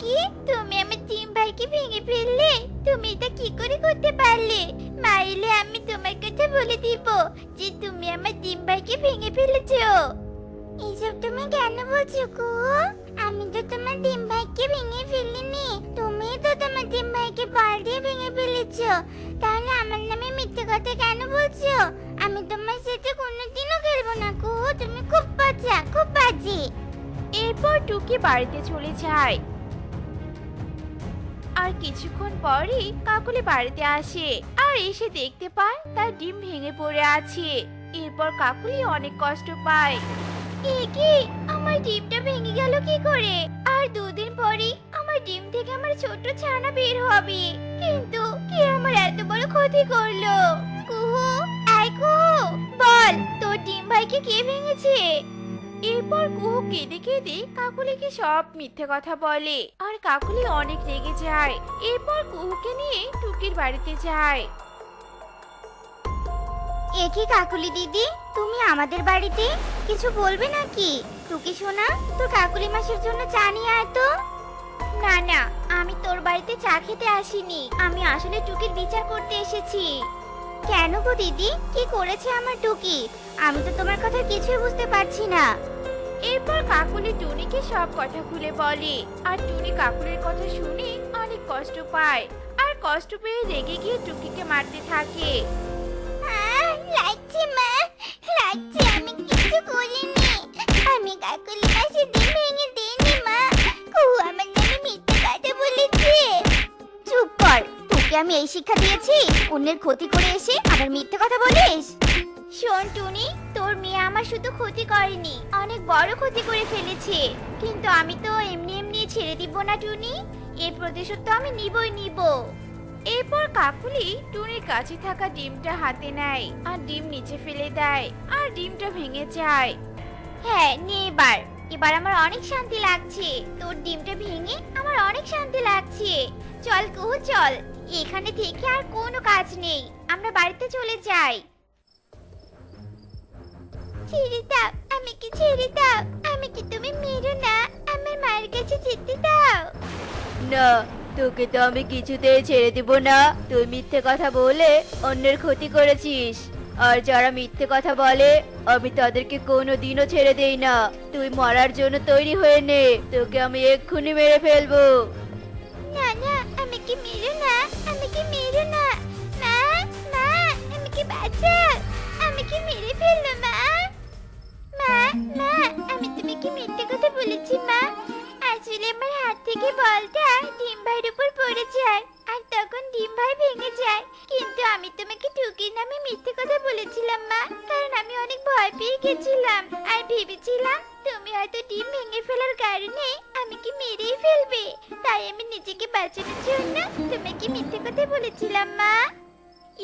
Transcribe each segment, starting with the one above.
কি তুমি আমার ডিম ভাইকে ভেঙে ফেললে? তুমি এটা কি করে করতে পারলে? মাইলে আমি তোমার কথা বলে দিব যে তুমি আমার ডিম ভাইকে ভেঙে ফেলেছো। এসব তুমি কেন বলছো গো? আমি তো তোমার ডিম ভাইকে ভেঙে ফেলিনি, তুমি তো তোমার ডিম ভাইকে বল দিয়ে ভেঙে ফেলেছো। তাহলে আমার নামে মিথ্যে কথা কেন বলছো? আমি তোমার সাথে কোনোদিনও খেলবো না গো, তুমি খুব বাজে, খুব বাজে। এরপর টুকি বাড়িতে চলে যায়। আর কিছুক্ষণ পরই কাকুলি বাড়িতে আসে আর এসে দেখতে পায় তার ডিম ভেঙে পড়ে আছে। এরপর কাকুলি অনেক কষ্ট পায়। এ কি, আমার ডিমটা ভেঙে গেল কি করে? আর দুদিন পরেই আমার ডিম থেকে আমার ছোট ছানা বের হবে, কিন্তু কে আমার এত বড় ক্ষতি করলো? কুহু, আয় কুহু, বল তোর ডিম ভাইকে কে ভেঙেছে? এরপর কুহু কেঁদে কেঁদে কাকুলিকে সব মিথ্যে কথা বলে আর কাকুলি অনেক রেগে যায়। এরপর কুহুকে নিয়ে টুকির বাড়িতে যায়। এ কি কাকুলি দিদি, তুমি আমাদের বাড়িতে কিছু বলবে নাকি? টুকি শোনা, তোর কাকুলি মাসির জন্য চা নিয়ে আয় তো। না না, আমি তোর বাড়িতে চা খেতে আসিনি, আমি আসলে টুকির বিচার করতে এসেছি। কেন গো দিদি, কি করেছে আমার টুকি? আমি তো তোমার কথা কিছুই বুঝতে পারছি না। এরপর কাকুলি টুনিকে সব কথা খুলে বলে আর টুনি কাকুলির কথা শুনে অনেক কষ্ট পায় আর কষ্ট পেয়ে রেগে গিয়ে টুকিকে মারতে থাকে। লাগছে মা, লাগছে, আমি কিছু করিনি, আমি কাকুলি মাসির ডিম ভেঙে দিইনি মা, কুহু আমার নামে মিথ্যে কথা বলেছে। চুপ কর, তোকে আমি এই শিক্ষা দিয়েছি অন্যের ক্ষতি করে এসে আবার মিথ্যে কথা বলিস? শোন টুনি, তোর মেয়ে আমার শুধু ক্ষতি করেনি, অনেক বড় ক্ষতি করে ফেলেছে, কিন্তু আমি তো এমনি এমনি ছেড়ে দিব না টুনি, এর প্রতিশোধ তো আমি নিবই নিব। এরপর কাকুলি টুনির কাছে থাকা ডিমটা হাতে নেয় আর ডিম নিচে ফেলে দেয় আর ডিমটা ভেঙে যায়। হ্যাঁ নে, এবার এবার আমার অনেক শান্তি লাগছে, তোর ডিমটা ভেঙে আমার অনেক শান্তি লাগছে। চল কুহু চল, এখানে থেকে আর কোনো কাজ নেই, আমরা বাড়িতে চলে যাই। ছেড়ে দাও, আমাকে ছেড়ে দাও, আমাকে তুমি মেরো না, আমার মায়ের কাছে যেতে দাও। না, তোকে তো আমি কিছুতেই ছেড়ে দিব না। তুই মিথ্যে কথা বলে অন্যের ক্ষতি করেছিস, আর যারা মিথ্যে কথা বলে আমি তাদেরকে কোনোদিনও ছেড়ে দেই না। তুই মরার জন্য তৈরি হয়ে নে, তোকে আমি এক্ষুনি মেরে ফেলবো। না না, আমাকে মেরো না, আমাকে মেরো না, মা, মা, আমাকে বাঁচাও, আমাকে মেরে ফেললো মা। মা, মা, আমি তোমাকে মিথ্যে কথা বলেছি মা, আসলে আমার হাত থেকে বলটা ডিম ভাইয়ের উপর পড়ে যায় আর তখন ডিম ভাই ভেঙে যায়, কিন্তু আমি তোমাকে টুকির নামে মিথ্যে কথা বলেছিলাম মা, কারণ আমি অনেক ভয় পেয়ে গেছিলাম আর ভেবেছিলাম তুমি হয়তো ডিম ভেঙে ফেলার কারণে আমাকে মেরেই ফেলবে, তাই আমি নিজেকে বাঁচানোর জন্য তোমাকে মিথ্যে কথা বলেছিলাম মা।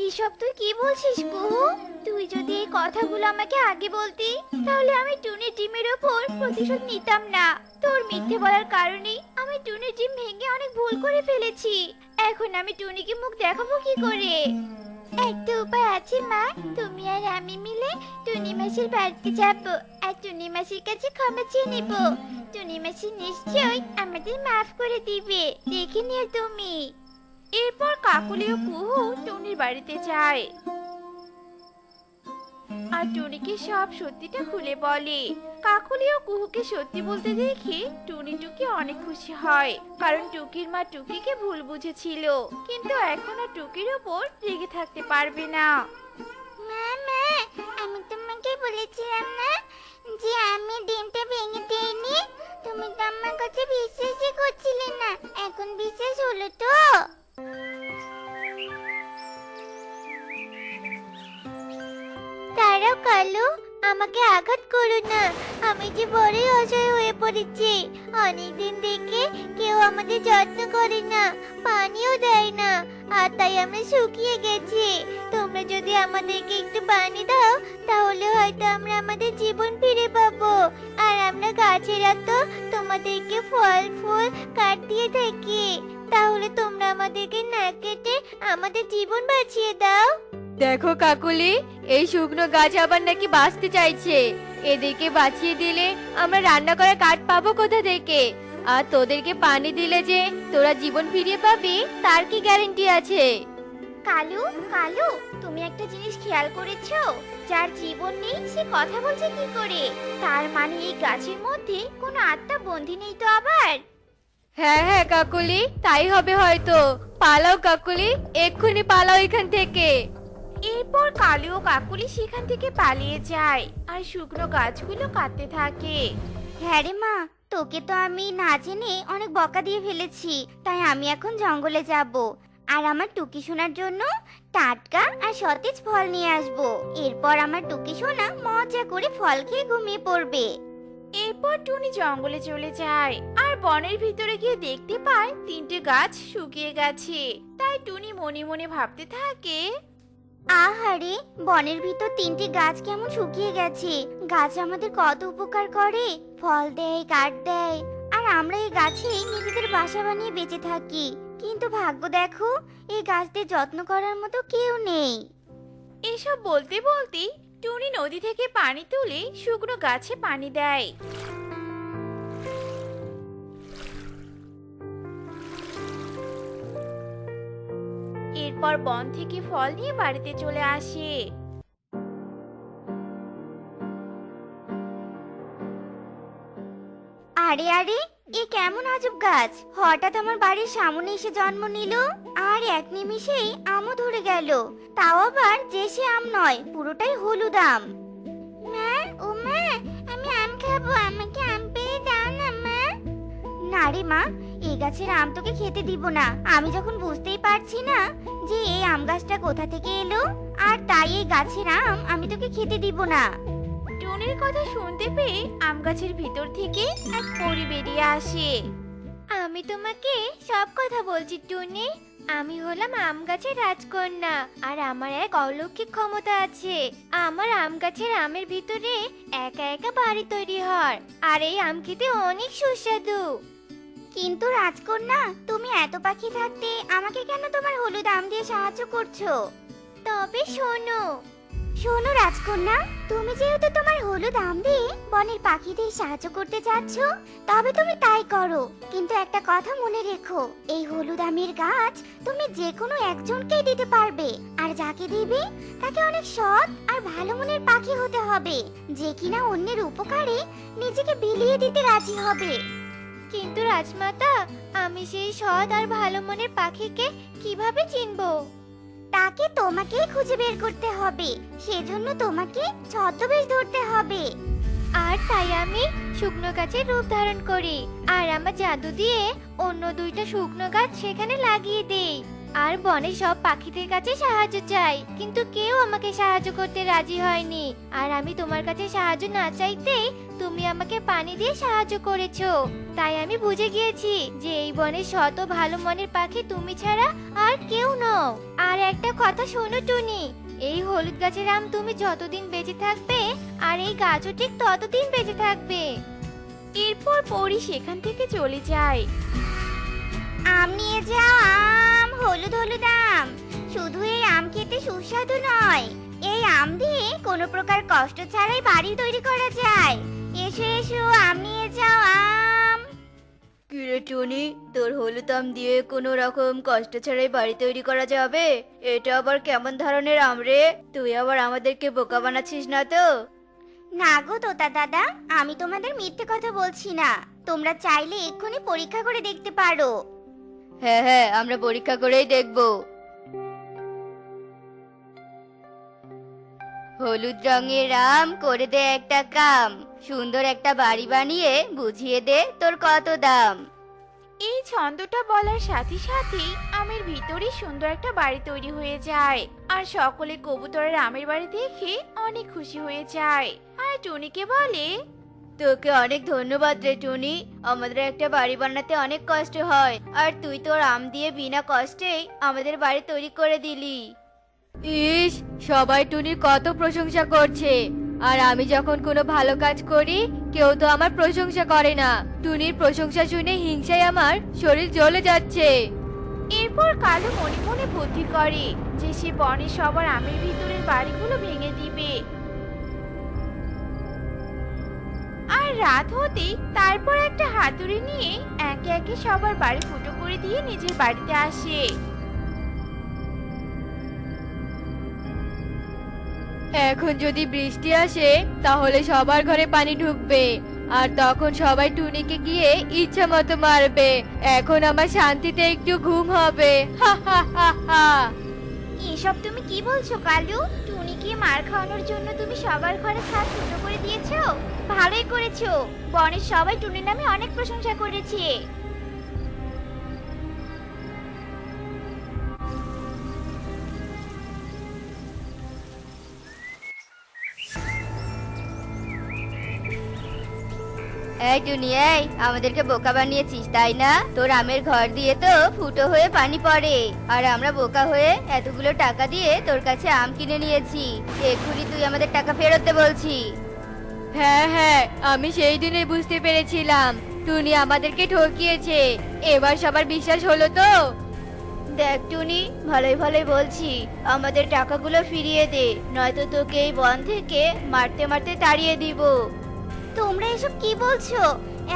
এসব তুই কি বলছিস কুহু? তুই যদি এই কথাগুলো আমাকে আগে বলতি তাহলে আমি টুনির ডিমের ওপর প্রতিশোধ নিতাম না। তোর মিথ্যে বলার কারণেই আমি টুনির ডিম ভেঙে অনেক ভুল করে ফেলেছি, এখন আমি টুনিকে মুখ দেখাবো কি করে? একটা উপায় আছে মা, তুমি আর আমি মিলে টুনি মাসির বাড়িতে যাব আর টুনি মাসির কাছে ক্ষমা চেয়ে নেব, টুনি মাসি নিশ্চয়ই আমাদের মাফ করে দিবে, দেখে নিও তুমি। এরপর কাকুলি ও কুহু টুনির বাড়িতে যায় আর টুনিকে সব সত্যিটা খুলে বলে। কাকুলি ও কুহুকে সত্যি বলতে দেখে টুকি অনেক খুশি হয়, কারণ টুকির মা টুকিকে ভুল বুঝেছিল, কিন্তু এখন আর টুকির ওপর রেগে থাকতে পারবে না। মা, মা, আমি তোমাকে বলেছিলাম না যে আমি ডিমটা ভেঙে দেইনি, তুমি তো আমার কথা বিশ্বাসই করছিলে না, এখন বিশ্বাস হলো তো? দাঁড়াও কালু, আমাকে আঘাত করো না, আমি যে বড়ই অসহায় হয়ে পড়েছি, অনেকদিন থেকে কেউ আমাদের যত্ন করে না, পানিও দেয় না, আর তাই আমরা শুকিয়ে গেছি। তোমরা যদি আমাদেরকে একটু পানি দাও তাহলে হয়তো আমরা আমাদের জীবন ফিরে পাবো, আর আমরা গাছেরা তো তোমাদেরকে ফল ফুল কাঠ দিয়ে থাকি, তাহলে তোমরা আমাদেরকে না কেটে আমাদের জীবন বাঁচিয়ে দাও। দেখো কাকুলি, এই শুকনো গাছ আবার নাকি বাঁচতে চাইছে। এদেরকে বাঁচিয়ে দিলে আমরা রান্না করা কাঠ পাবো কোথা থেকে? আর তোদেরকে পানি দিলে যে তোরা জীবন ফিরিয়ে পাবি তার কি গ্যারান্টি আছে? কালু কালু, তুমি একটা জিনিস খেয়াল করেছো? যার জীবন নেই সে কথা বলছে কি করে? তার মানে এই গাছের মধ্যে কোনো আত্মা বন্দী নেই তো আবার? হ্যাঁ হ্যাঁ কাকুলি, তাই হবে হয়তো। পালাও কাকুলি, এক্ষুনি পালাও এখান থেকে। এরপর কালু ও কাকুলি সেখান থেকে পালিয়ে যায় আর শুকনো গাছগুলো কাটতে থাকে। হ্যাঁ রে মা, তোকে তো আমি না জেনে অনেক বকা দিয়ে ফেলেছি, তাই আমি এখন জঙ্গলে যাব আর আমার টুকি সোনার জন্য টাটকা আর সতেজ ফল নিয়ে আসব। এরপর আমার টুকি সোনা মজা করে ফল খেয়ে ঘুমিয়ে পড়বে। এরপর টুনি জঙ্গলে চলে যায় আর বনের ভিতরে গিয়ে দেখতে পায় 3টে গাছ শুকিয়ে গেছে। তাই টুনি মনে মনে ভাবতে থাকে, আহারে, বনের ভিতর 3টি গাছ কেমন শুকিয়ে গেছে। গাছ আমাদের কত উপকার করে, ফল দেয়, কাঠ দেয়, আর আমরা এই গাছেই নিজেদের বাসা বানিয়ে বেঁচে থাকি। কিন্তু ভাগ্য দেখো, এই গাছদের যত্ন করার মতো কেউ নেই। এসব বলতে বলতেই টুনি নদী থেকে পানি তুলে শুকনো গাছে পানি দেয়। এরপর বন থেকে ফল নিয়ে বাড়িতে চলে আসে। আরে আরে, এ কেমন আজব গাছ! হঠাৎ আমার বাড়ির সামনে এসে জন্ম নিল, আর এক নিমিষেই আমও ধরে গেল। তাও আবার যে সে আম নয়, পুরোটাই হলুদ আম। মা, ও মা, আমি আম খাবো, আমাকে আম পেড়ে দাও না মা। না রে মা, এই গাছের আম তোকে খেতে দিব না। আমি যখন বুঝতেই পারছি না যে এই আম গাছটা কোথা থেকে এলো, আর তাই এই গাছের আম আমি তোকে খেতে দিব না। টুনির কথা শুনতে পেয়ে আম গাছের ভিতর থেকে এক পরী বেরিয়ে আসে। আমি তোমাকে সব কথা বলছি টুনি। আমি হলাম আম গাছের রাজকন্যা, আর আমার এক অলৌকিক ক্ষমতা আছে। আমার আম গাছের আমের ভিতরে একা একা বাড়ি তৈরি হয়, আর এই আম খেতে অনেক সুস্বাদু। কিন্তু রাজকন্যা, তুমি এত পাখি থাকতে আমাকে কেন তোমার হলুদ আম দিয়ে সাহায্য করছো? তবে শোনো শোনো রাজকন্যা, তুমি যেহেতু তোমার হলুদ আম দিয়ে বনের পাখিদের সাহায্য করতে যাচ্ছ, তবে তুমি তাই করো। কিন্তু একটা কথা মনে রেখো, এই হলুদ আমের গাছ তুমি যে কোনো একজনকেই দিতে পারবে, আর যাকে দিবে তাকে অনেক সৎ আর ভালো মনের পাখি হতে হবে, যে কিনা অন্যের উপকারে নিজেকে বিলিয়ে দিতে রাজি হবে। কিন্তু রাজমাতা, আমি সেই সৎ আর ভালো মনের পাখিকে কিভাবে চিনবো? তাকে তোমাকেই খুঁজে বের করতে হবে। সেজন্য তোমাকে ছদ্মবেশ ধরতে হবে। আর তাই আমি শুকনো গাছের রূপ ধারণ করি, আর আমার জাদু দিয়ে অন্য 2টা শুকনো গাছ সেখানে লাগিয়ে দেই। আর বনে সব পাখিদের কাছে সাহায্য চাই, কিন্তু কেউ আমাকে সাহায্য করতে রাজি হয়নি। আর আমি তোমার কাছে সাহায্য না চাইতেই তুমি আমাকে পানি দিয়ে সাহায্য করেছো। তাই আমি বুঝে গিয়েছি যে এই বনের শত ভালো মনের পাখি তুমি ছাড়া আর কেউ নও। আর একটা কথা শোনো টুনি, এই হলুদ গাছের আম তুমি যতদিন বেঁচে থাকবে, আর এই গাছও ঠিক ততদিন বেঁচে থাকবে। এরপর পরী সেখান থেকে চলে যায়। আম নিয়ে যাও, আম, হলুদ হলুদ আম। শুধু এই আম খেতে সুস্বাদু নয়, এই আম দিয়ে কোনো প্রকার কষ্ট ছাড়াই বাড়ি তৈরি করা যায়। এসো এসো, আম নিয়ে যাও, আম। কিরে টুনি, তোর হলুদ আম দিয়ে কোনো রকম কষ্ট ছাড়াই বাড়ি তৈরি করা যাবে? এটা আবার কেমন ধরনের আম রে? তুই আবার আমাদেরকে বোকা বানাচ্ছিস না তো? না গো তোতা দাদা, আমি তোমাদের মিথ্যে কথা বলছি না। তোমরা চাইলে এক্ষুনি পরীক্ষা করে দেখতে পারো। হ্যাঁ হ্যাঁ, আমরা পরীক্ষা করেই দেখব। হলুদ রঙের আম, করে দে একটা কাম। সুন্দর একটা বাড়ি বানিয়ে বুঝিয়ে দে তোর কত দাম। এই ছন্দটা বলার সাথে সাথেই আমের ভিতরে সুন্দর একটা বাড়ি তৈরি হয়ে যায়, আর সকলে কবুতরের আমের বাড়ি দেখে অনেক খুশি হয়ে যায়। আর টুনিকে বলে, তোকে অনেক ধন্যবাদ রে টুনি, আমাদের একটা বাড়ি বানাতে অনেক কষ্ট হয়, আর তুই তোর আম দিয়ে বিনা কষ্টেই আমাদের বাড়ি তৈরি করে দিলি। ইস, সবাই টুনির কত প্রশংসা করছে, আর আমি যখন কোনো ভালো কাজ করি কেউ তো আমার প্রশংসা করে না। টুনির প্রশংসা শুনে হিংসায় আমার শরীর জ্বলে যাচ্ছে। এরপর কালু মনে মনে বুদ্ধি করে যে সে বনের সবার আমের ভিতরের বাড়িগুলো ভেঙে দিবে। আর রাত হতেই তারপর একটা হাতুড়ি নিয়ে একে একে সবার বাড়ি ফুটো করে দিয়ে নিজের বাড়িতে আসে। এখন যদি বৃষ্টি আসে তাহলে সবার ঘরে পানি ঢুকবে, আর তখন সবাই টুনিকে গিয়ে ইচ্ছা মতো মারবে। এখন আমার শান্তিতে একটু ঘুম হবে। হা হা হা হা। এসব তুমি কি বলছো কালু? টুনিকে মার খাওয়ানোর জন্য তুমি সবার ঘরে ছাদ ফুটো করে দিয়েছো? ভালোই করেছো। বনের সবাই টুনির নামে অনেক প্রশংসা করেছে। এই টুনি, এই আমাদেরকে বোকা বানিয়েছিস তাই না? তোর আমের ঘর দিয়ে তো ফুটো হয়ে পানি পড়ে, আর আমরা বোকা হয়ে এতগুলো টাকা দিয়ে তোর কাছে আম কিনে নিয়েছি। এক্ষুনি তুই আমাদের টাকা ফেরত দে বলছি। হ্যাঁ হ্যাঁ, আমি সেই দিনে বুঝতে পেরেছিলাম টুনি আমাদেরকে ঠকিয়েছে। এবার সবার বিশ্বাস হলো তো? দেখ টুনি, ভালোই ভালোই বলছি, আমাদের টাকাগুলো ফিরিয়ে দে, নয়তো তোকে এই বন থেকে মারতে মারতে তাড়িয়ে দিব। তোমরা এসব কি বলছো?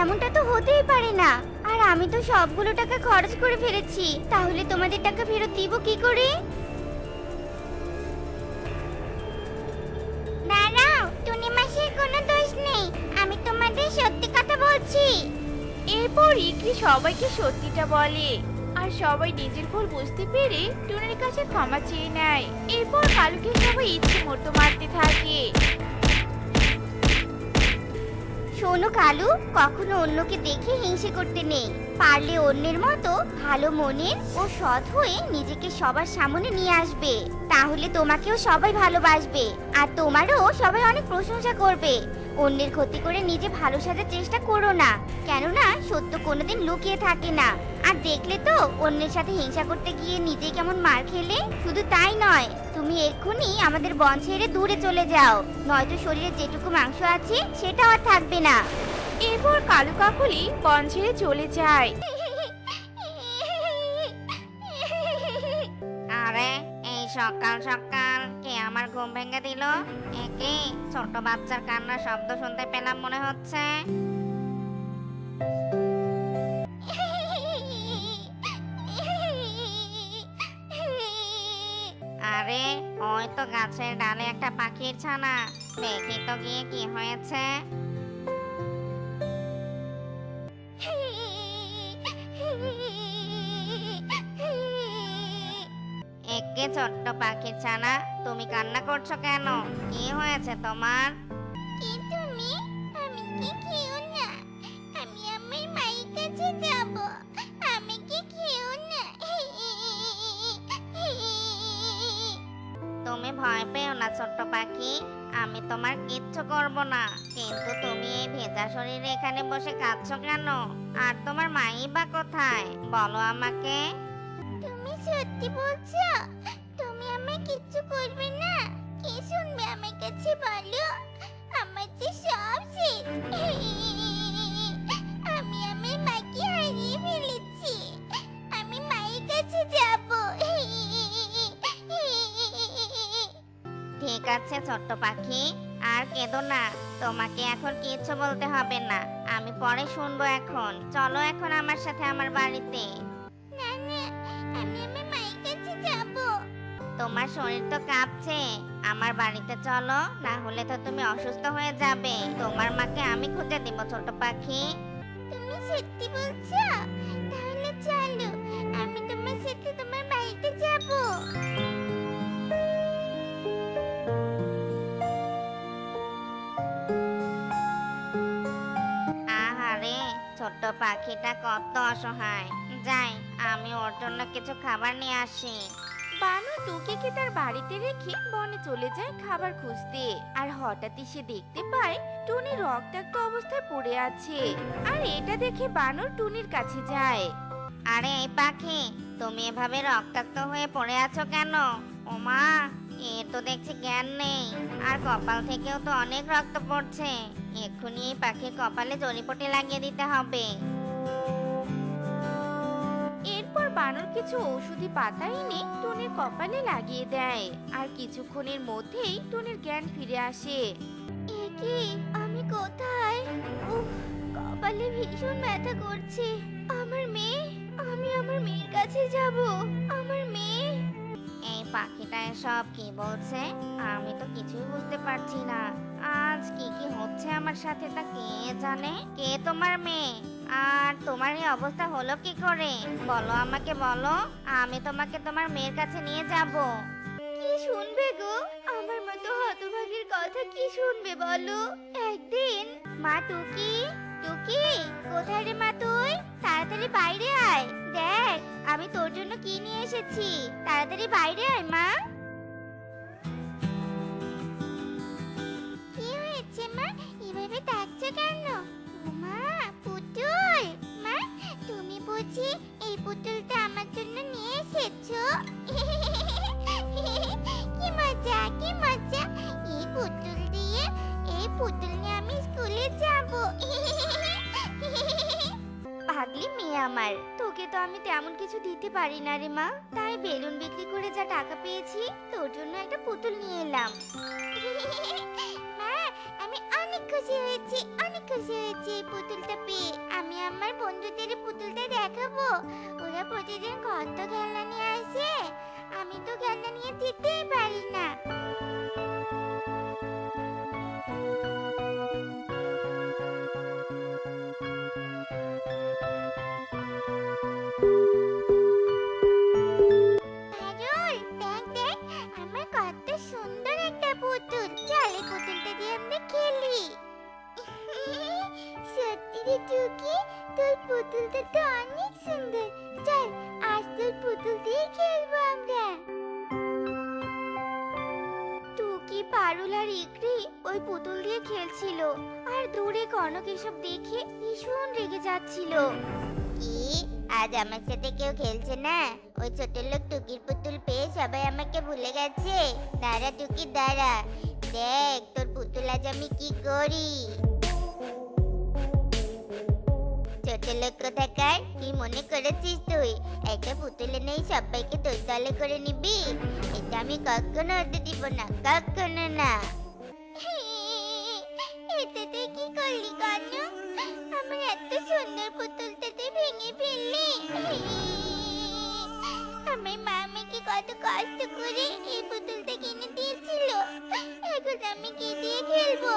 এমনটা তো হতেই পারে না। আর আমি তো সবগুলো টাকা খরচ করে ফেলেছি, তাহলে তোমাদের টাকা ফেরত দিব কি করে? দাঁড়াও, টুনি মাসির কোনো দোষ নেই, আমি তোমাদের সত্যি কথা বলছি। এরপর ইকরি সবাইকে সত্যিটা বলে, আর সবাই নিজের ভুল বুঝতে পেরে টুনির কাছে ক্ষমা চেয়ে নেয়। এরপর কালুকে সবাই ইচ্ছে মতো মারতে থাকে। শোনো কালু, কখনো অন্যকে দেখে হিংসে করতে নেই। পারলে অন্যের মতো ভালো মনের ও সৎ হয়ে নিজেকে সবার সামনে নিয়ে আসবে, তাহলে তোমাকেও সবাই ভালোবাসবে, আর তোমারও সবাই অনেক প্রশংসা করবে। অন্যের ক্ষতি করে নিজে ভালো সাজার চেষ্টা করো না, কেননা সত্য কোনোদিন লুকিয়ে থাকে না। আর দেখলে তো অন্যের সাথে হিংসা করতে গিয়ে নিজে কেমন মার খেলে। শুধু তাই নয়, তুমি এক্ষুনি আমাদের বন ছেড়ে দূরে চলে যাও, নয়তো শরীরে যেটুকু মাংস আছে সেটা আর থাকবে না। এরপর কালু কাকলি বন ছেড়ে চলে যায়। আরে এই সকাল সকাল কে আমার ঘুম ভেঙে দিল? একে ছোট বাচ্চার কান্নার শব্দ শুনতে পেলাম মনে হচ্ছে। আরে ওই তো গাছের ডালে একটা পাখির ছানা, দেখি তো গিয়ে কি হয়েছে। একে ছোট্ট পাখির ছানা, তুমি কান্না করছো কেন? কি হয়েছে তোমার? কি তুমি? আমি কি খেও না? আমি আমার মায়ের কাছে যাব, আমি কি খেও না? তুমি ভয় পেও না ছোট্ট পাখি, আমি তোমার কিচ্ছু করব না। কিন্তু তুমি এই ভেজা শরীরে এখানে বসে কাঁদছো কেন? আর তোমার মাই বা কোথায় বলো আমাকে? তুমি সত্যি বলছো? তুমি আমায় কিচ্ছু করবে না? কি শুনবে আমার কাছে বলো? আমার যে সব শেষ। আমি আমার মাকে হারিয়ে ফেলেছি, আমি মায়ের কাছে যাব। ঠিক আছে ছোট্ট পাখি, আর কেঁদো না, তোমাকে এখন কিচ্ছু বলতে হবে না, আমি পরে শুনবো। এখন চলো এখন আমার সাথে আমার বাড়িতে। না না, আমি আমার মায়ের কাছে যাব। তোমার শরীর তো কাঁপছে, আমার বাড়িতে চলো, না হলে তো তুমি অসুস্থ হয়ে যাবে। তোমার মাকে আমি খুঁজে দিব ছোট পাখি। তুমি সত্যি বলছো? তাহলে চলো, আমি তোমার সাথে তোমার বাড়িতে যাব। আহারে, ছোট্ট পাখিটা কত অসহায়। যাই, আমি ওর জন্য কিছু খাবার নিয়ে আসি। বানু টুকিকে তার বাড়িতে রেখে বনে চলে যায় খাবার খুঁজতে। আর হঠাৎই সে দেখতে পায় টুনি রক্তাক্ত অবস্থায় পড়ে আছে। আর এটা দেখে বানর টুনির কাছে যায়। আরে এই পাখি, তুমি এভাবে রক্তাক্ত হয়ে পড়ে আছো কেন? ওমা, এর তো দেখছি জ্ঞান নেই, আর কপাল থেকেও তো অনেক রক্ত পড়ছে। এক্ষুনি এই পাখির কপালে জড়িপটি লাগিয়ে দিতে হবে। এরপর বানর কিছু ঔষধি পাতা এনে টুনির কপালে লাগিয়ে দেয়। আর কিছুক্ষণের মধ্যেই টুনির জ্ঞান ফিরে আসে। এ কি, আমি কোথায়? উফ, ভীষণ ব্যথা করছে। আমার মেয়ে, আমি আমার মেয়ের কাছে যাব। আমার মেয়ে। এই পাখিটা এসব কি বলছে? আমি তো কিছুই বুঝতে পারছি না। আজ কি কি হচ্ছে আমার সাথে তা কে জানে? কে তোমার মেয়ে? আর তোমার এই অবস্থা হলো কি করে? বলো, আমাকে বলো, আমি তোমাকে তোমার মেয়ের কাছে নিয়ে যাব। কি শুনবে গো? আমার মতো হতভাগীর কথা কি শুনবে বলো? একদিন মা টুকি, টুকি কোথায় রে মা তুই? তাড়াতাড়ি বাইরে আয়, দেখ আমি তোর জন্য কি নিয়ে এসেছি। তাড়াতাড়ি বাইরে আয় মা। কি হয়েছে মা? এভাবে ডাকছো কেন? মা পুতুল, মা তুমি বুঝি এই পুতুলটা আমার জন্য নিয়ে এসেছো? কি মজা, কি মজা। এই পুতুল দিয়ে, এই পুতুল নিয়ে আমি স্কুলে যাব। পাগলি মেয়ে আমার, তোকে তো আমি তেমন কিছু দিতে পারি না রে মা। তাই বেলুন বিক্রি করে যা টাকা পেয়েছি তোর জন্য একটা পুতুল নিয়ে এলাম। মা আমি অনেক খুশি হয়েছি, অনেক খুশি হয়েছি এই পুতুলটা পেয়ে। আমি আমার বন্ধুদের এই পুতুলটা দেখাবো। ওরা প্রতিদিন কত খেলনা নিয়ে আসে, আমি তো খেলনা নিয়ে দিতেই পারি না। পারুল, দেখ দেখ আমার কত সুন্দর একটা পুতুল। চল এই পুতুলটা দিয়ে আমরা খেলি। সত্যি রে টুকি, তোর পুতুলটা তো অনেক সুন্দর। চল আজ তোর পুতুল দিয়ে খেলবো আমরা। টুকি, পারুল আর ইকরি ওই পুতুল দিয়ে খেলছিল, আর দূরে কনক এসব দেখে ভীষণ রেগে যাচ্ছিল। কি, আজ আমার সাথে কেউ খেলছে না? ওই ছোট লোক টুকির পুতুল পেয়ে সবাই আমাকে ভুলে গেছে। দাঁড়া টুকি দাঁড়া, দেখ তোর পুতুল আজ আমি কি করি। ছোট লোক কোথাকার, কি মনে করেছিস তুই? একটা পুতুলে নেই সবাইকে তোর দলে করে নিবি? এটা আমি কখনো হতে দিব না, কখনো না। এটা তুই কি করলি কনক? আমার এত সুন্দর পুতুলটা তুই ভেঙে ফেললি। আমার মা আমাকে কত কষ্ট করে এই পুতুলটা কিনে দিয়েছিল, এখন আমি কি দিয়ে খেলবো?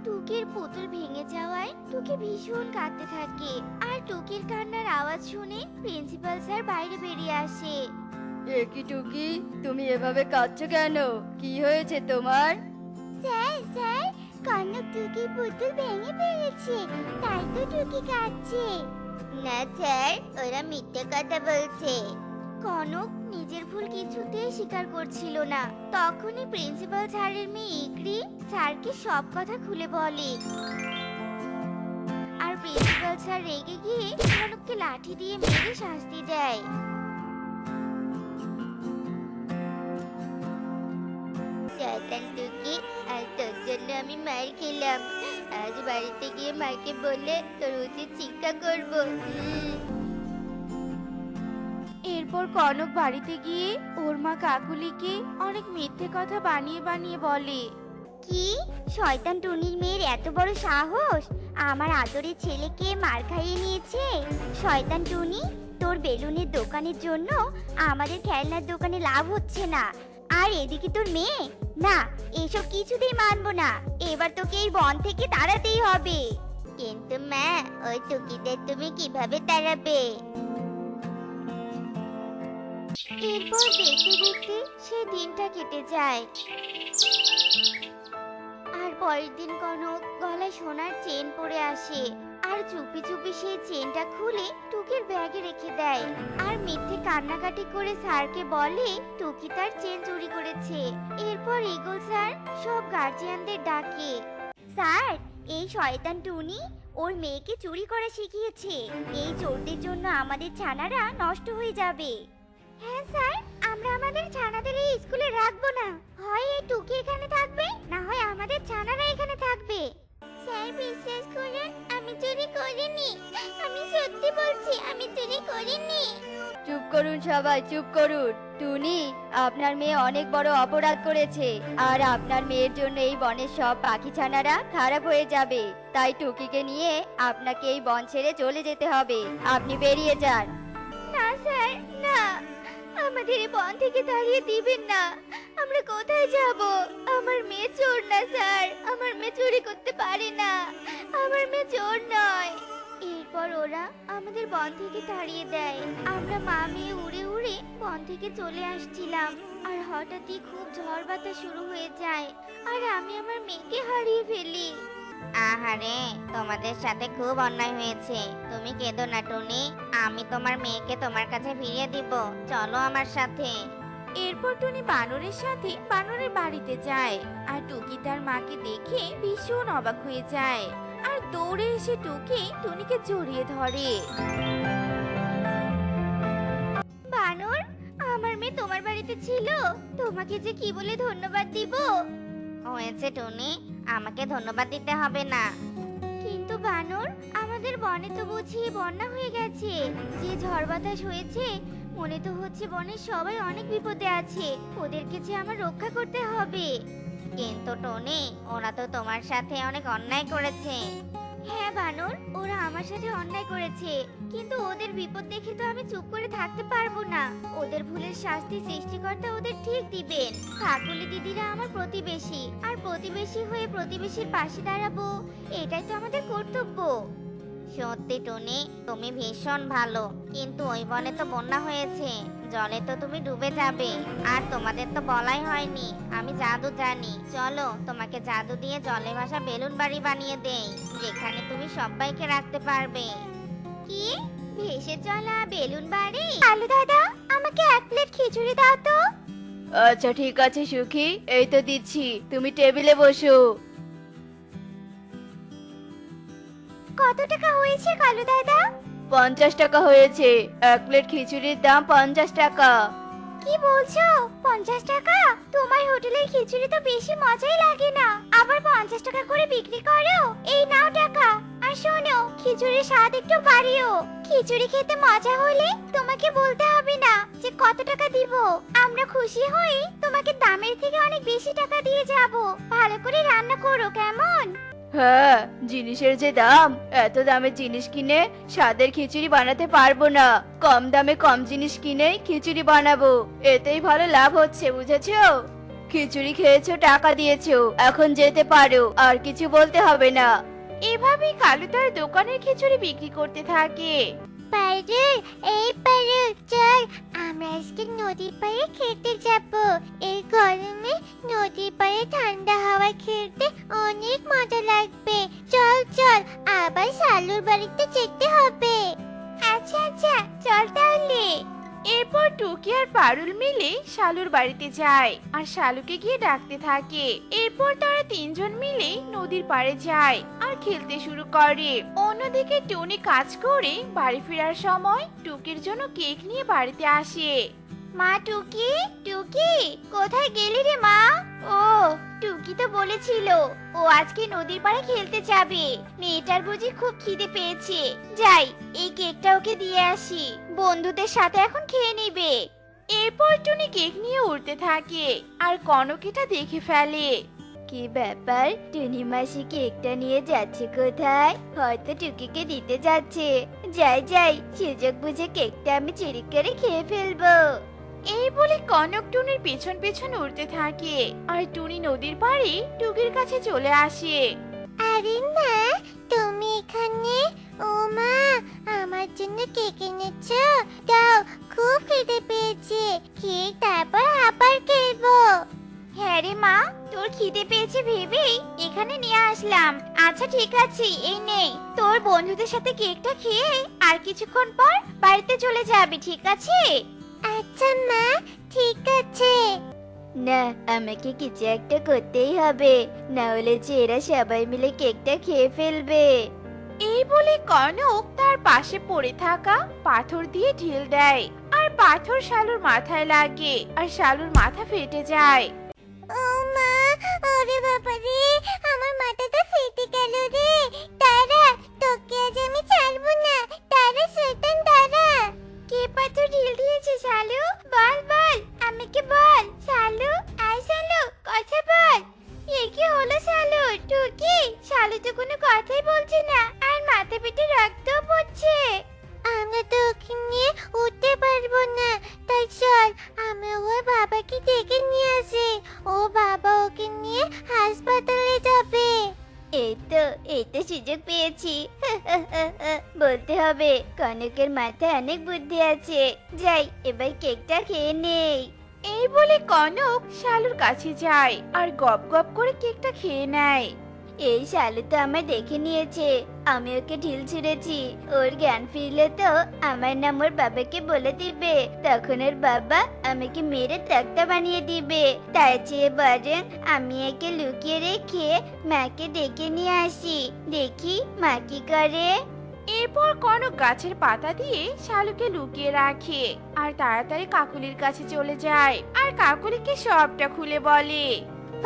টুকির পুতুল ভেঙে যাওয়ায় টুকি ভীষণ কাঁদতে থাকে। আর টুকির কান্নার আওয়াজ শুনে প্রিন্সিপাল স্যার বাইরে বেরিয়ে আসে। এ কি টুকি, তুমি এভাবে কাঁদছো কেন? কি হয়েছে তোমার? স্যার স্যার, কনক টুকির পুতুল ভেঙে ফেলেছে, তাই তো টুকি কাঁদছে। না স্যার, ওরা মিথ্যে কথা বলছে। কনক নিজের ভুল কিছুতেই স্বীকার করছিল না। তখনই প্রিন্সিপাল স্যারের মেয়ে ইকরি স্যারকে সব কথা খুলে বলে। আর প্রিন্সিপাল স্যার রেগে গিয়ে কনককে লাঠি দিয়ে মেরে শাস্তি দেয়। শয়তান টুকি, আজ তোর জন্য আমি মার খেলাম। আজ বাড়িতে গিয়ে মাকে বলে তোর উচিত শিক্ষা করব। এরপর কনক বাড়িতে গিয়ে ওর মা কাকুলিকে অনেক মিথ্যে কথা বানিয়ে বানিয়ে বলে। কি, শয়তান টুনির মেয়ের এত বড় সাহস আমার আদরের ছেলেকে মার খাইয়ে নিয়েছে? শয়তান টুনি, তোর বেলুনের দোকানের জন্য আমাদের খেলনার দোকানে লাভ হচ্ছে না, আর এদিকে তোর মেয়ে। না, এসব কিছুতেই মানবো না। এবার তোকে এই বন থেকে তাড়াতেই হবে। কিন্তু মা, ওই টুকিদের তুমি কিভাবে তাড়াবে? এরপর দেখতে দেখতে সেই দিনটা কেটে যায়। আর পরের দিন কনক গলায় সোনার চেন পরে আসে, আর চুপি চুপি সেই চেনটা খুলে টুকির ব্যাগে রেখে দেয়। আর মিথ্যে কান্নাকাটি করে স্যারকে বলে টুকি তার চেন চুরি করেছে। এরপর ইগল স্যার সব গার্জিয়ানদের ডাকে। স্যার, এই শয়তান টুনি ওর মেয়েকে চুরি করা শিখিয়েছে। এই চোরদের জন্য আমাদের ছানারা নষ্ট হয়ে যাবে। হ্যাঁ স্যার, আমরা আমাদের ছানাদের এই স্কুলে রাখবো না। হয় এই টুকি এখানে থাকবে, না হয় আমাদের ছানারা এখানে থাকবে। স্যার বিশ্বাস করুন, আমি চুরি করিনি। আমি সত্যি বলছি, আমি চুরি করিনি। চুপ করুন সবাই, চুপ করুন। টুনি, আপনার মেয়ে অনেক বড় অপরাধ করেছে, আর আপনার মেয়ের জন্য এই বনের সব পাখি ছানারা খারাপ হয়ে যাবে। তাই টুকিকে নিয়ে আপনাকে এই বন ছেড়ে চলে যেতে হবে। আপনি বেরিয়ে যান। না স্যার, না, আমাদের এই বন থেকে তাড়িয়ে দিবেন না। আমরা কোথায় যাব? আমার মেয়ে চোর না স্যার, আমার মেয়ে চুরি করতে পারে না, আমার মেয়ে চোর নয়। এরপর ওরা আমাদের বন থেকে তাড়িয়ে দেয়। আমরা মা মেয়ে উড়ে উড়ে বন থেকে চলে আসছিলাম, আর হঠাৎই খুব ঝড় বাতাস শুরু হয়ে যায়, আর আমি আমার মেয়েকে হারিয়ে ফেলি। আহারে, তোমাদের সাথে খুব অন্যায় হয়েছে। তুমি কেঁদো না টুনি, আমি তোমার মেয়েকে তোমার কাছে ফিরিয়ে দিব। চলো আমার সাথে। এরপর টুনি বানরের সাথে বানরের বাড়িতে যায়, আর টুকি তার মাকে দেখে ভীষণ অবাক হয়ে যায়, আর দৌড়ে এসে টুকি টুনিকে জড়িয়ে ধরে। বানর, আমার মেয়ে তোমার বাড়িতে ছিল, তোমাকে যে কি বলে ধন্যবাদ দিব। হয়েছে টুনি, আমাকে ধন্যবাদ দিতে হবে না। কিন্তু বানর, আমাদের বনে তো বুঝি বন্যা হয়ে গেছে। যে ঝড় বাতাস হয়েছে, মনে তো হচ্ছে বনের সবাই অনেক বিপদে আছে। ওদেরকে যে আমার রক্ষা করতে হবে। কিন্তু টুনি, ওরা তো তোমার সাথে অনেক অন্যায় করেছে। হ্যাঁ বানর, ওরা আমার সাথে অন্যায় করেছে, কিন্তু ওদের বিপদ দেখে তো আমি চুপ করে থাকতে পারবো না। ওদের ভুলের শাস্তি সৃষ্টিকর্তা ওদের ঠিক দিবেন। কাকুলি দিদিরা আমার প্রতিবেশী, আর প্রতিবেশী হয়ে প্রতিবেশীর পাশে দাঁড়াবো, এটাই তো আমাদের কর্তব্য। সত্যি টুনি, তুমি ভীষণ ভালো, কিন্তু ওই বনে তো বন্যা হয়েছে, জলে তো তুমি ডুবে যাবে। আর তোমাদের তো বলাই হয়নি, আমি জাদু জানি। চলো, তোমাকে জাদু দিয়ে জলে ভাসা বেলুন বাড়ি বানিয়ে দেই, যেখানে তুমি সবাইকে রাখতে পারবে। কি? ভেসে চলা বেলুন বাড়ি? কালু দাদা, আমাকে এক প্লেট খিচুড়ি দাও তো। আচ্ছা ঠিক আছে সুখী, এই তো দিচ্ছি, তুমি টেবিলে বসো। কত টাকা হয়েছে কালু দাদা? 50 টাকা হয়েছে। এক প্লেট খিচুড়ির দাম 50 টাকা। কি বলছো? 50 টাকা? তোমার হোটেলের খিচুড়ি তো বেশি মজাই লাগে না, আবার 50 টাকা করে বিক্রি করো। এই নাও টাকা, আর শোনো, খিচুড়ির স্বাদ একটু বাড়িও। খিচুড়ি খেতে মজা হলে তোমাকে বলতে হবে না যে কত টাকা দিব। আমরা খুশি হই তোমাকে দামের থেকে অনেক বেশি টাকা দিয়ে যাব। ভালো করে রান্না করো, কেমন? হ্যাঁ, জিনিসের যে দাম, এত দামের জিনিস কিনে স্বাদের খিচুড়ি বানাতে পারবো না। কম দামে কম জিনিস কিনেই খিচুড়ি বানাবো, এতেই ভালো লাভ হচ্ছে, বুঝেছো? খিচুড়ি খেয়েছো, টাকা দিয়েছো, এখন যেতে পারো, আর কিছু বলতে হবে না। এভাবেই কালু তার দোকানের খিচুড়ি বিক্রি করতে থাকে। পারু, এই পারু, চল আমরা আজকে নদীর পাড়ে খেতে যাব। এই গরমে নদীর পাড়ে ঠান্ডা হাওয়া খেতে অনেক মজা লাগবে। চল চল, আবার শালুর বাড়িতে যেতে হবে। আচ্ছা আচ্ছা, চল তাহলে। এরপর টুকি আর পারুল মিলে শালুর বাড়িতে যায়, আর শালুকে গিয়ে ডাকতে থাকে। এরপর তারা তিনজন মিলে নদীর পাড়ে যায় আর খেলতে শুরু করে। অন্যদিকে টুনি কাজ করে বাড়ি ফেরার সময় টুকির জন্য কেক নিয়ে বাড়িতে আসে। মা টুকি, টুকি কোথায় গেলি রে মা? ও, টুকি তো বলেছিল ও আজকে নদীর পাড়ে খেলতে যাবে। মেয়েটার বুঝি খুব খিদে পেয়েছে। যাই, এই কেকটা ওকে দিয়ে আসি, বন্ধুদের সাথে এখন খেয়ে নিবে। এরপর টুনি কেক নিয়ে উড়তে থাকে, আর কনক এটা দেখে ফেলে। কি ব্যাপার, টুনি মাসি কেকটা নিয়ে যাচ্ছে কোথায়? হয়তো টুকিকে দিতে যাচ্ছে। যাই যাই, সুযোগ বুঝে কেকটা আমি চুরি করে খেয়ে ফেলবো। এই বলে কনক টুনির পেছন পেছন উড়তে থাকে, আর টুনি নদীর পাড়ে টুকির কাছে চলে আসে। আরে মা, তুমি এখানে? ও মা, আমার জন্য কেক এনেছো? দাও, খুব খিদে পেয়েছে, খেয়ে তারপর আবার খেলবো। হ্যাঁ রে মা, তোর খিদে পেয়েছে ভেবেই এখানে নিয়ে আসলাম। আচ্ছা ঠিক আছে, এই নে, তোর বন্ধুদের সাথে কেকটা খেয়ে আর কিছুক্ষণ পর বাড়িতে চলে যাবি, ঠিক আছে? আচ্ছা মা, ঠিক আছে। না, আমাকে কিছু একটা করতেই হবে, না হলে যে এরা সবাই মিলে কেকটা খেয়ে ফেলবে। এই বলে কনক তার পাশে পড়ে থাকা পাথর দিয়ে ঢিল দেয়, আর পাথর শালুর মাথায় লাগে, আর শালুর মাথা ফেটে যায়। ও মা, ওরে বাবা রে, আমার মাথাটা ফেটে গেল রে। তারা, তোকে আজ আমি ছাড়বো না। তারা শয়তান, তারা। কে পাথর ঢিল দিয়েছে শালু? বল বল। কোনো কথাই বলছে না আর মাথা পিঠে রক্তও পড়ছে। আমরা তো ওকে নিয়ে উঠতে পারবো না, তাই চল আমরা ওর বাবাকে ডেকে নিয়ে আসি। ও বাবা ওকে নিয়ে হাসপাতালে যাবে। এই তো সুযোগ পেয়েছি। বলতে হবে কনকের মাথায় অনেক বুদ্ধি আছে। যাই এবার কেকটা খেয়ে নেই। এই বলে কনক শালুর কাছে যায় আর গপ গপ করে কেকটা খেয়ে নেয়। এই শালু তো আমায় দেখে নিয়েছে, আমি ওকে ঢিল ছুঁড়েছি। ওর জ্ঞান ফিরলে তো আমার নাম ওর বাবাকে বলে দিবে, তখন ওর বাবা আমাকে মেরে তক্তা বানিয়ে দিবে। তার চেয়ে বরং আমি একে লুকিয়ে রেখে মাকে ডেকে নিয়ে আসি, দেখি মা কি করে। এরপর কনক গাছের পাতা দিয়ে শালুকে লুকিয়ে রাখে আর তাড়াতাড়ি কাকুলির কাছে চলে যায় আর কাকুলিকে সবটা খুলে বলে।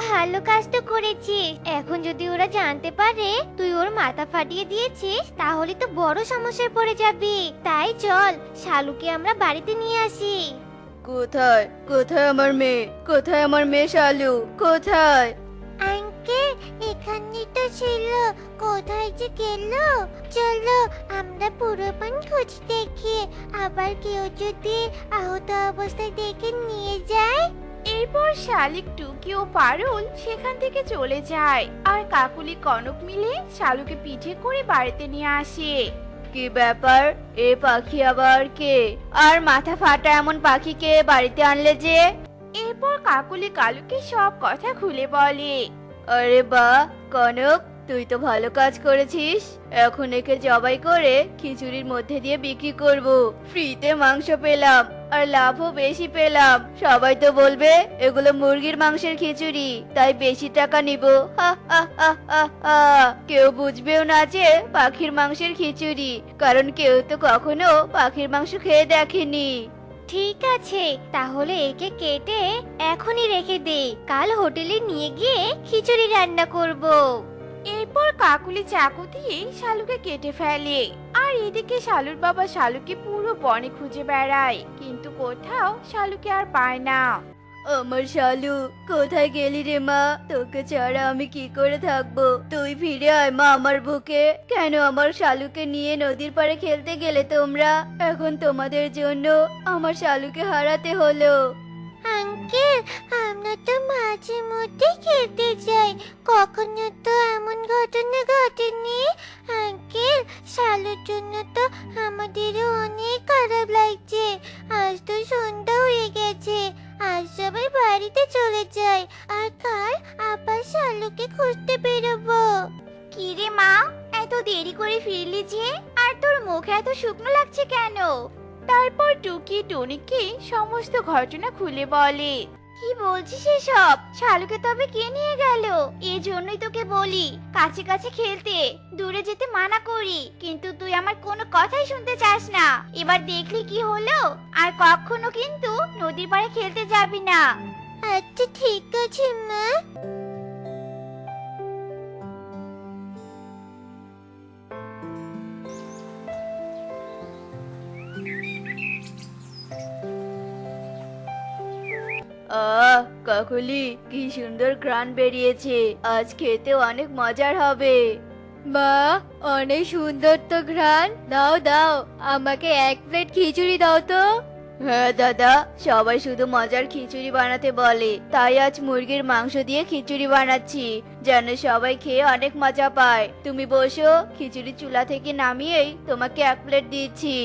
ভালো কাজ তো করেছিস। এখন যদি ওরা জানতে পারে তুই ওর মাথা ফাটিয়ে দিয়েছিস তাহলে তো বড় সমস্যায় পড়ে যাবি। তাই চল শালুকে আমরা বাড়িতে নিয়ে আসি। কোথায় কোথায় আমার মেয়ে? কোথায় আমার মেয়ে শালু? কোথায়? আঙ্কেল এখানে তো ছিল, কোথায় যে গেল? চলো আমরা পুরোপান খোঁজ দেখি, আবার কেউ যদি আহত অবস্থায় দেখে নিয়ে যায়। এরপর শালিক টুকি ও পারুল সেখান থেকে চলে যায় আর কাকুলি কনক মিলে শালুকে পিঠে করে বাড়িতে নিয়ে আসে। কি ব্যাপার? এ পাখি আবার কে? আর মাথা ফাটা এমন পাখিকে বাড়িতে আনলে যে? এরপর কাকুলি কালুকে সব কথা খুলে বলে। আরে বাহ কনক, তুই তো ভালো কাজ করেছিস। এখন একে জবাই করে খিচুড়ির মধ্যে দিয়ে বিক্রি করব। ফ্রিতে মাংস পেলাম আর লাভও বেশি পেলাম। সবাই তো বলবে এগুলো মুরগির মাংসের খিচুড়ি, তাই বেশি টাকা নিব। হা হা হা হা হা। কেউ বুঝবেও না যে পাখির মাংসের খিচুড়ি, কারণ কেউ তো কখনো পাখির মাংস খেয়ে দেখেনি। ঠিক আছে, তাহলে একে কেটে এখনই রেখে দে, কাল হোটেলে নিয়ে গিয়ে খিচুড়ি রান্না করব। এরপর কাকুলি চাকু দিয়ে শালুকে কেটে ফেলে আর এদিকে শালুর বাবা শালুকে পুরো বনে খুঁজে বেড়ায়, কিন্তু কোথাও শালুকে আর পায় না। আমার শালু, কোথায় গেলি রে মা? তোকে ছাড়া আমি কি করে থাকবো? তুই ফিরে আয় মা আমার বুকে। কেন আমার শালুকে নিয়ে নদীর পাড়ে খেলতে গেলে তোমরা? এখন তোমাদের জন্য আমার শালুকে হারাতে হলো। আঙ্কেল আমরা তো মাঝে মধ্যে খেলতে যাই, কখনো তো এমন ঘটনা ঘটেনি। আঙ্কেল শালুর জন্য তো আমাদেরও অনেক খারাপ লাগছে। আজ তো সন্ধ্যা হয়ে গেছে, আজ সবাই বাড়িতে চলে যায় আর কাল আবার শালুকে খুঁজতে বেরোবো। কি রে মা, এত দেরি করে ফিরলি যে? আর তোর মুখ এত শুকনো লাগছে কেন? তারপর টুকি টনিকে সমস্ত ঘটনা খুলে বলে। কি বলছিস এসব? শালুকে তবে কে নিয়ে গেল? এই জন্যই তোকে বলি কাছে কাছে খেলতে, দূরে যেতে মানা করি, কিন্তু তুই আমার কোনো কথাই শুনতে চাস না। এবার দেখলি কি হলো? আর কখনো কিন্তু নদীর পাড়ে খেলতে যাবি না। আচ্ছা ঠিক আছে মা। কাকুলি, কি সুন্দর ঘ্রাণ বেরিয়েছে। আজ খেতে অনেক মজার হবে। মা, অনেক সুন্দর তো ঘ্রাণ। দাও দাও, আমাকে 1 প্লেট খিচুড়ি দাও তো। হ্যাঁ দাদা, সবাই শুধু মজার খিচুড়ি বানাতে বলে, তাই আজ মুরগির মাংস দিয়ে খিচুড়ি বানাচ্ছি, যেন সবাই খেয়ে অনেক মজা পায়। তুমি বসো, খিচুড়ি চুলা থেকে নামিয়েই তোমাকে 1 প্লেট দিচ্ছি।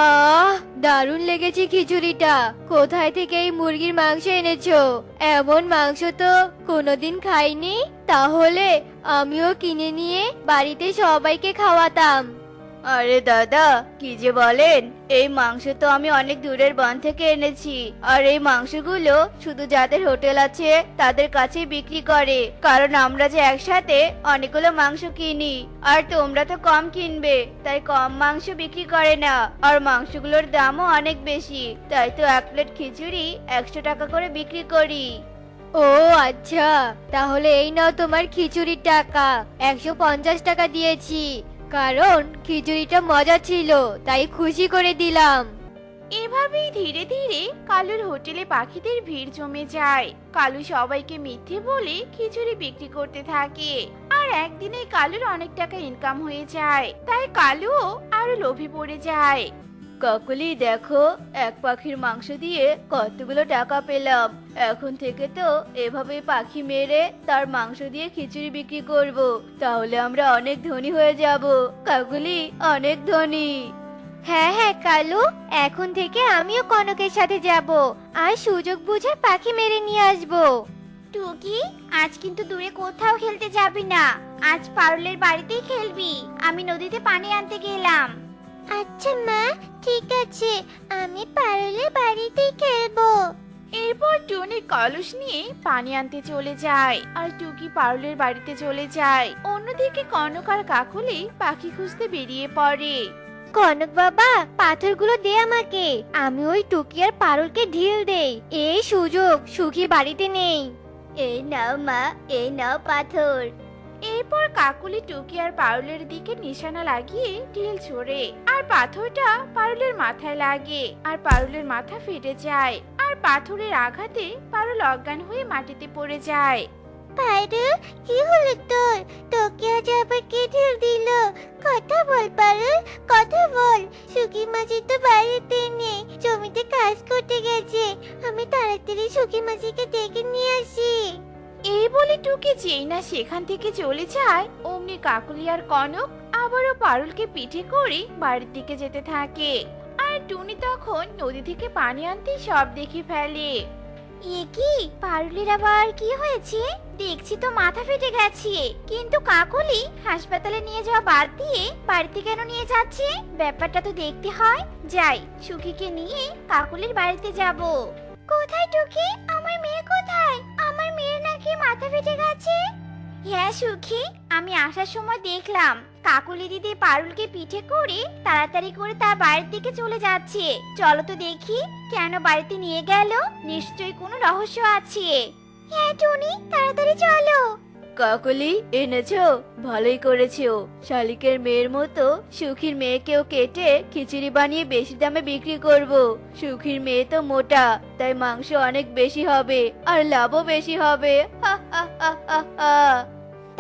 আহ, দারুণ লেগেছে খিচুড়িটা। কোথায় থেকে এই মুরগির মাংস এনেছো? এমন মাংস তো কোনোদিন খাইনি। তাহলে আমিও কিনে নিয়ে বাড়িতে সবাইকে খাওয়াতাম। আরে দাদা, কি যে বলেন! এই মাংস তো আমি অনেক দূরের বন থেকে এনেছি, আর এই মাংসগুলো শুধু যাদের হোটেল আছে তাদের কাছেই বিক্রি করে, কারণ আমরা যে একসাথে অনেকগুলো মাংস কিনি আর তোমরা তো কম কিনবে, তাই কম মাংস বিক্রি করে না। আর মাংসগুলোর দামও অনেক বেশি, তাই তো 1 প্লেট খিচুড়ি 100 টাকা করে বিক্রি করি। ও আচ্ছা, তাহলে এই নাও তোমার খিচুড়ির টাকা। 150 টাকা দিয়েছি, কারণ খিচুড়িটা মজা ছিল, তাই খুশি করে দিলাম। এভাবেই ধীরে ধীরে কালুর হোটেলে পাখিদের ভিড় জমে যায়। কালু সবাইকে মিথ্যে বলে খিচুড়ি বিক্রি করতে থাকে। আর একদিনে কালুর অনেক টাকা ইনকাম হয়ে যায়, তাই কালুও আরো লোভে পড়ে যায়। কাকলি দেখো, এক পাখির মাংস দিয়ে কতগুলো টাকা পেলাম। এখন থেকে তো এভাবে পাখি মেরে তার মাংস দিয়ে খিচুড়ি বিক্রি করব, তাহলে আমরা অনেক ধনী হয়ে যাব। কাকলি অনেক ধনী। হ্যাঁ হ্যাঁ কালু, এখন থেকে আমিও কনকের সাথে যাব আর সুযোগ বুঝে পাখি মেরে নিয়ে আসব। টুকি, আজ কিন্তু দূরে কোথাও খেলতে যাবি না, আজ পারুলের বাড়িতেই খেলবি। আমি নদীতে পানি আনতে গেলাম। আচ্ছা মা, ঠিক আছে, আমি পারুলের বাড়িতেই খেলবো। এরপর টুনি কলস নিয়ে পানি আনতে চলে যায় আর টুকি পারুলের বাড়িতে চলে যায়। অন্যদিকে কনক আর কাকলি পাখি খুঁজতে বেরিয়ে পড়ে। কনক বাবা, পাথরগুলো দে আমাকে, আমি ওই টুকি আর পারুলকে ঢিল দেই। এই সুযোগ, সুখী বাড়িতে নেই। এই নাও মা, এই নাও পাথর। এরপর কাকুলি টুকি আর পারুলের দিকে নিশানা লাগিয়ে ঢিল ছোড়ে আর পাথরটা পারুলের মাথায় লাগে আর পারুলের মাথা ফেটে যায় আর পাথরের আঘাতে পারুল অজ্ঞান হয়ে মাটিতে পড়ে যায়। পারুল, কি হলো তোর? তোকে আজ আবার কে ঢিল দিল? কথা বল পারুল, কথা বল। সুখী মাঝি তো বাড়িতে নেই, জমিতে কাজ করতে গেছে। আমি তাড়াতাড়ি সুখী মাঝিকে ডেকে নিয়ে আসি। এই বলে টুকি যেই না সেখান থেকে চলে যায়, অমনি কাকুলি আর কনক আবারও পারুলকে পিঠে করে বাড়ির দিকে যেতে থাকে। আর টুনি তখন নদী থেকে পানি আনতে সব দেখে ফেলে। এ কি, পারুলের আবার কি হয়েছে? দেখছি তো মাথা ফেটে গেছে, কিন্তু কাকলি হাসপাতালে নিয়ে যাওয়া বাদ দিয়ে বাড়িতে কেন নিয়ে যাচ্ছে? ব্যাপারটা তো দেখতে হয়। যাই, সুখীকে নিয়ে কাকলির বাড়িতে যাব। কোথায় টুকি? আমার মেয়ে কোথায়? আমার মেয়ের নাকি মাথা ফেটে গেছে। হ্যাঁ সুখী, আমি আসার সময় দেখলাম কাকুলি দিদি পারুলকে পিঠে করে তাড়াতাড়ি করে তার বাড়ির দিকে চলে যাচ্ছে। চলো তো দেখি কেন বাড়িতে নিয়ে গেল, নিশ্চয়ই কোনো রহস্য আছে। হ্যাঁ টুনি, তাড়াতাড়ি চলো। কাকলি, এনেছো? ভালোই করেছো। শালিকের মেয়ের মতো সুখীর মেয়েকেও কেটে খিচুড়ি বানিয়ে বেশি দামে বিক্রি করব। সুখীর মেয়ে তো মোটা, তাই মাংস অনেক বেশি হবে আর লাভও বেশি হবে। হা হা হা হা হা।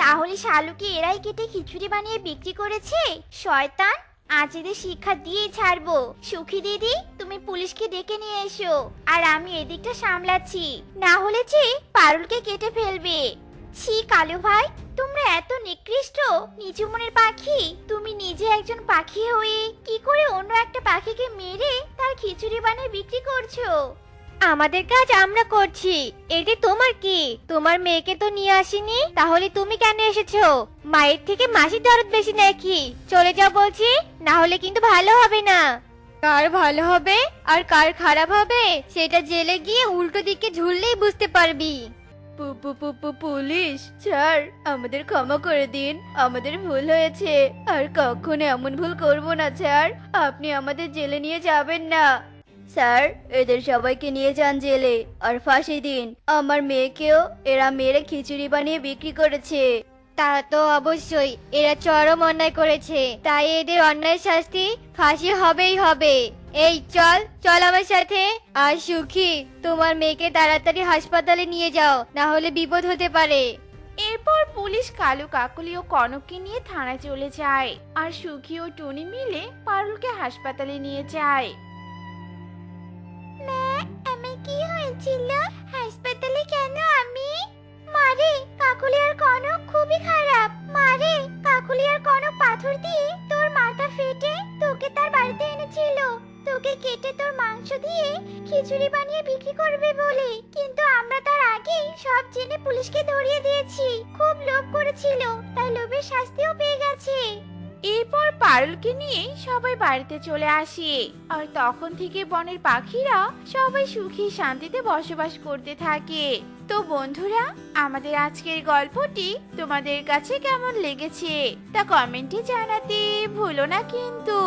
তাহলে শালুকে এরাই কেটে খিচুড়ি বানিয়ে বিক্রি করেছে? শয়তান, আজ এদের শিক্ষা দিয়ে ছাড়বো। সুখী দিদি, তুমি পুলিশকে ডেকে নিয়ে এসো, আর আমি এদিকটা সামলাচ্ছি, না হলে যে পারুলকে কেটে ফেলবে। ছি কালু ভাই, তোমরা এত নিকৃষ্ট নিচু মনের পাখি। তুমি নিজে একজন পাখি হয়ে কি করে অন্য একটা পাখিকে মেরে তার খিচুড়ি বানিয়ে বিক্রি করছো? আমাদের কাজ আমরা করছি, এতে তোমার কি? তোমার মেয়েকে তো নিয়ে আসিনি, তাহলে তুমি কেন এসেছো? মায়ের থেকে মাসির দরদ বেশি নাকি? চলে যাও বলছি, না হলে কিন্তু ভালো হবে না। কার ভালো হবে আর কার খারাপ হবে সেটা জেলে গিয়ে উল্টো দিকে ঝুললেই বুঝতে পারবি। পুলিশ স্যার, আমাদের ক্ষমা করে দিন, আমাদের ভুল হয়েছে। আর কখনো এমন ভুল করব না স্যার। আপনি আমাদের জেলে নিয়ে যাবেন না স্যার। এদের সবাইকে নিয়ে যান জেলে আর ফাঁসি দিন। আমার মেয়েকেও এরা মেরে খিচুড়ি বানিয়ে বিক্রি করেছে। তা তো অবশ্যই, এরা চরম অন্যায় করেছে, তাই এদের অন্যায় শাস্তি ফাঁসি হবেই হবে। এই চল চল আমার সাথে। আর সুখী, তোমার মেয়েকে তাড়াতাড়ি হাসপাতালে নিয়ে যাও, না হলে বিপদ হতে পারে। এরপর পুলিশ কালু, কাকলি ও কনককে নিয়ে থানায় চলে যায় আর সুখী ও টুনি মিলে পারুলকে হাসপাতালে নিয়ে যায়। মা, আমার কি হয়েছিল? হাসপাতালে কেন আমি? মারে, কাকুলি আর কনক খুবই খারাপ। মারে, কাকুলি আর কনক পাথর দিয়ে তোর মাথা ফেটে তোকে তার বাড়িতে এনেছিল, তোকে কেটে তোর মাংস দিয়ে খিচুড়ি বানিয়ে বিক্রি করবে বলে। কিন্তু আমরা তার আগেই সব জেনে পুলিশকে ধরিয়ে দিয়েছি। খুব লোভ করেছিল, তাই লোভের শাস্তিও পেয়ে গেছে। এরপর পারুলকে নিয়ে সবাই বাড়িতে চলে আসে আর তখন থেকে বনের পাখিরা সবাই সুখী শান্তিতে বসবাস করতে থাকে। তো বন্ধুরা, আমাদের আজকের গল্পটি তোমাদের কাছে কেমন লেগেছে তা কমেন্টে জানাতে ভুলো না কিন্তু।